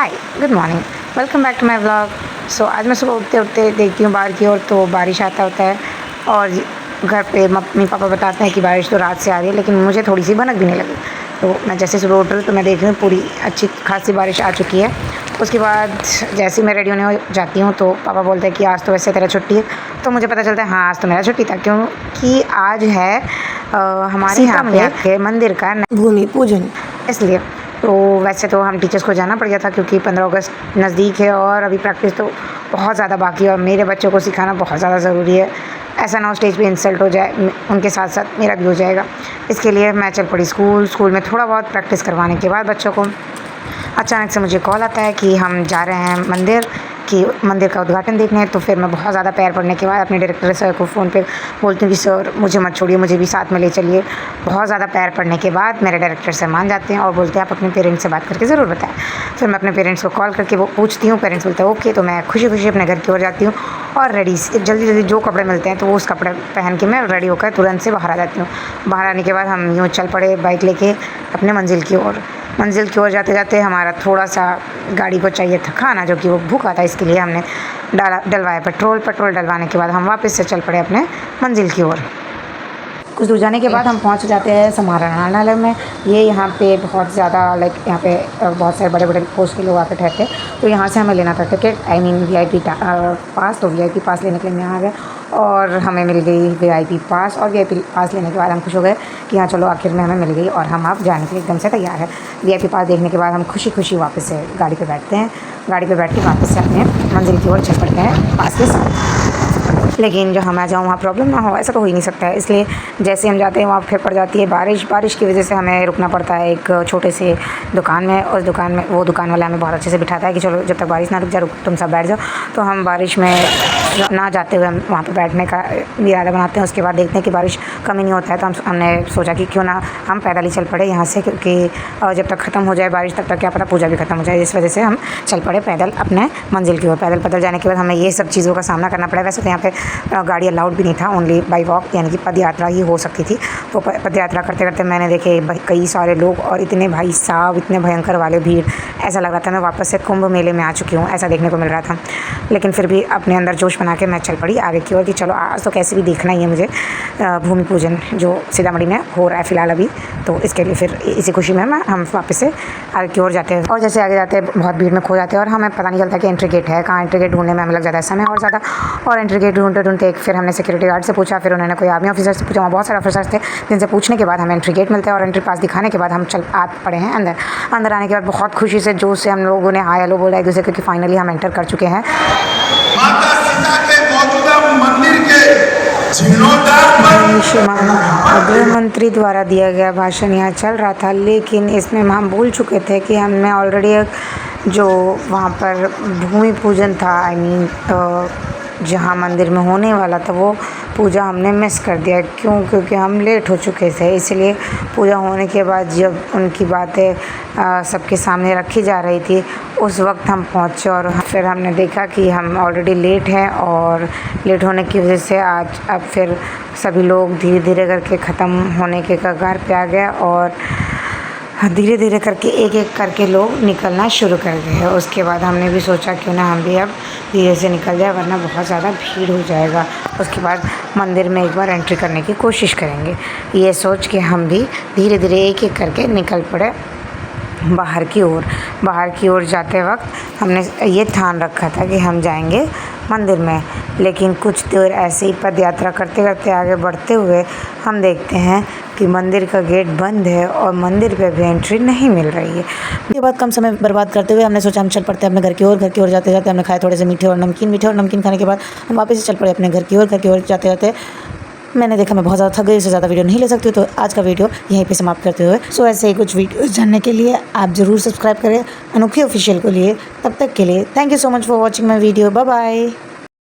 Hi, good morning, welcome back to my vlog. So आज मैं सुबह उठते उठते देखती हूँ बाहर की ओर तो बारिश आता होता है और घर पे मम्मी पापा बताते हैं कि बारिश तो रात से आ रही है, लेकिन मुझे थोड़ी सी भनक भी नहीं लगी। तो मैं जैसे सुबह उठ रही हूँ तो मैं देख रही हूँ पूरी अच्छी खासी बारिश आ चुकी है। उसके बाद जैसे ही मैं रेडी होने हो जाती हूँ तो पापा बोलते हैं कि आज तो वैसे तेरा छुट्टी है। तो मुझे पता चलता है हाँ, आज तो मेरा छुट्टी था, क्योंकि आज है हमारे यहाँ के मंदिर का भूमि पूजन, इसलिए। तो वैसे तो हम टीचर्स को जाना पड़ गया था क्योंकि 15 अगस्त नज़दीक है और अभी प्रैक्टिस तो बहुत ज़्यादा बाकी है और मेरे बच्चों को सिखाना बहुत ज़्यादा ज़रूरी है। ऐसा ना हो स्टेज पे इंसल्ट हो जाए, उनके साथ साथ मेरा भी हो जाएगा। इसके लिए मैं चल पड़ी स्कूल में थोड़ा बहुत प्रैक्टिस करवाने के बाद बच्चों को अचानक से मुझे कॉल आता है कि हम जा रहे हैं मंदिर का उद्घाटन देखने। तो फिर मैं बहुत ज़्यादा पैर पड़ने के बाद अपने डायरेक्टर सर को फ़ोन पे बोलती हूँ कि सर मुझे मत छोड़िए, मुझे भी साथ में ले चलिए। बहुत ज़्यादा पैर पड़ने के बाद मेरे डायरेक्टर सर मान जाते हैं और बोलते हैं आप अपने पेरेंट्स से बात करके ज़रूर बताएं। फिर मैं अपने पेरेंट्स को कॉल करके वो पूछती हूँ, पेरेंट्स बोलते हैं ओके। तो मैं खुशी खुशी अपने घर की ओर जाती हूँ और जल्दी जल्दी जो कपड़े मिलते हैं तो वो उस कपड़े पहन के मैं रेडी होकर तुरंत से बाहर आ जाती हूँ। बाहर आने के बाद हम यूँ चल पड़े बाइक लेके अपने मंजिल की ओर जाते जाते हमारा थोड़ा सा गाड़ी को चाहिए था खाना, जो कि वो भूखा था, इसके लिए हमने डलवाया पेट्रोल डलवाने के बाद हम वापस से चल पड़े अपने मंजिल की ओर। कुछ दूर जाने के बाद हम पहुंच जाते हैं समाहरणालय में। ये यहाँ पे बहुत ज़्यादा यहाँ पे बहुत सारे बड़े बड़े पोस्ट के लोग आकर ठहरते हैं। तो यहाँ से हमें लेना था टिकट, आई मीन VIP पास। तो VIP पास लेने के लिए यहाँ आ गए और हमें मिल गई VIP पास। और VIP पास लेने के बाद हम खुश हो गए कि हाँ चलो आखिर में हमें मिल गई और हम अब जाने के लिए एकदम से तैयार है। VIP पास देखने के बाद हम खुशी खुशी वापस से गाड़ी पर बैठते हैं। गाड़ी पर बैठ के वापस से अपने मंजिल की ओर चल पड़ते हैं पास के साथ। लेकिन जो हम आ जाऊँ वहाँ प्रॉब्लम ना हो, ऐसा तो हो ही नहीं सकता है। इसलिए जैसे हम जाते हैं वहाँ फिर पड़ जाती है बारिश की वजह से हमें रुकना पड़ता है एक छोटे से दुकान में। उस दुकान में वो दुकान वाला हमें बहुत अच्छे से बिठाता है कि चलो जब तक बारिश ना रुक जाए तुम सब बैठ जाओ। तो हम बारिश में ना जाते हुए हम वहाँ पर बैठने का इरादा बनाते हैं। उसके बाद देखते हैं कि बारिश कम ही नहीं होता है तो हमने सोचा कि क्यों ना हम पैदल ही चल पड़े यहाँ से, क्योंकि जब तक ख़त्म हो जाए बारिश तब तक क्या पता पूजा भी ख़त्म हो जाए। इस वजह से हम चल पड़े पैदल अपने मंजिल की ओर। पैदल जाने के बाद हमें ये सब चीज़ों का सामना करना पड़ा। वैसे तो यहाँ पे गाड़ी अलाउड भी नहीं था, ओनली बाई वॉक यानी कि पद यात्रा ही हो सकती थी। तो पद यात्रा करते करते मैंने देखे कई सारे लोग और इतने भाई साहब इतने भयंकर वाले भीड़, ऐसा लग रहा था मैं वापस से कुंभ मेले में आ चुकी हूँ, ऐसा देखने को मिल रहा था। लेकिन फिर भी अपने अंदर जोश बना के मैं चल पड़ी आगे की ओर कि चलो आज तो कैसे भी देखना ही है मुझे भूमि पूजन जो सीतामढ़ी में हो रहा है फ़िलहाल अभी। तो इसके लिए फिर इसी खुशी में हम वापस से आगे की ओर जाते हैं। और जैसे आगे जाते हैं बहुत भीड़ में खो जाते हैं और हमें पता नहीं चलता कि एंट्री गेट है कहाँ। एंट्री गेट ढूंढने में हमें लग जाता है समय और ज़्यादा। और एंट्री गेट ढूंढते फिर हमने सिक्योरिटी गार्ड से पूछा, फिर उन्होंने कोई आर्मी ऑफिसर से पूछा। वहाँ बहुत सारे ऑफिसर्स थे जिनसे पूछने के बाद हमें एंट्री गेट मिलता है और एंट्री पास दिखाने के बाद हम आ पड़े हैं अंदर आने के बाद बहुत खुशी से जोश से हम लोगों ने हाय हेलो बोला एक दूसरे को कि फाइनली हम एंटर कर चुके हैं माता सीता के मौजूदा मंदिर के गृह मंत्री द्वारा दिया गया भाषण यहाँ चल रहा था, लेकिन इसमें हम भूल चुके थे कि हमने ऑलरेडी जो वहाँ पर भूमि पूजन था, आई मीन जहाँ मंदिर में होने वाला था वो पूजा हमने मिस कर दिया। क्योंकि हम लेट हो चुके थे। इसलिए पूजा होने के बाद जब उनकी बातें सबके सामने रखी जा रही थी उस वक्त हम पहुँचे और फिर हमने देखा कि हम ऑलरेडी लेट हैं और लेट होने की वजह से अब फिर सभी लोग धीरे धीरे करके ख़त्म होने के कगार पे आ गए और धीरे धीरे करके एक एक करके लोग निकलना शुरू कर दिए। उसके बाद हमने भी सोचा क्यों ना हम भी अब धीरे से निकल जाए वरना बहुत ज़्यादा भीड़ हो जाएगा। उसके बाद मंदिर में एक बार एंट्री करने की कोशिश करेंगे, ये सोच के हम भी धीरे धीरे एक एक करके निकल पड़े बाहर की ओर जाते वक्त हमने ये ठान रखा था कि हम जाएंगे मंदिर में। लेकिन कुछ देर ऐसे ही पद यात्रा करते करते आगे बढ़ते हुए हम देखते हैं कि मंदिर का गेट बंद है और मंदिर पे भी एंट्री नहीं मिल रही है। उसके बाद कम समय बर्बाद करते हुए हमने सोचा हम चल पड़ते हैं अपने घर की ओर जाते जाते हमने खाए थोड़े से मीठे और नमकीन खाने के बाद हम वापस से चल पड़े अपने घर की ओर जाते जाते मैंने देखा मैं बहुत ज़्यादा थक गई, इससे ज़्यादा वीडियो नहीं ले सकती, तो आज का वीडियो यहीं पे समाप्त करते हुए ऐसे ही कुछ वीडियो जानने के लिए आप ज़रूर सब्सक्राइब करें अनोखे ऑफिशियल के लिए। तब तक के लिए thank you so much for watching my video. Bye bye.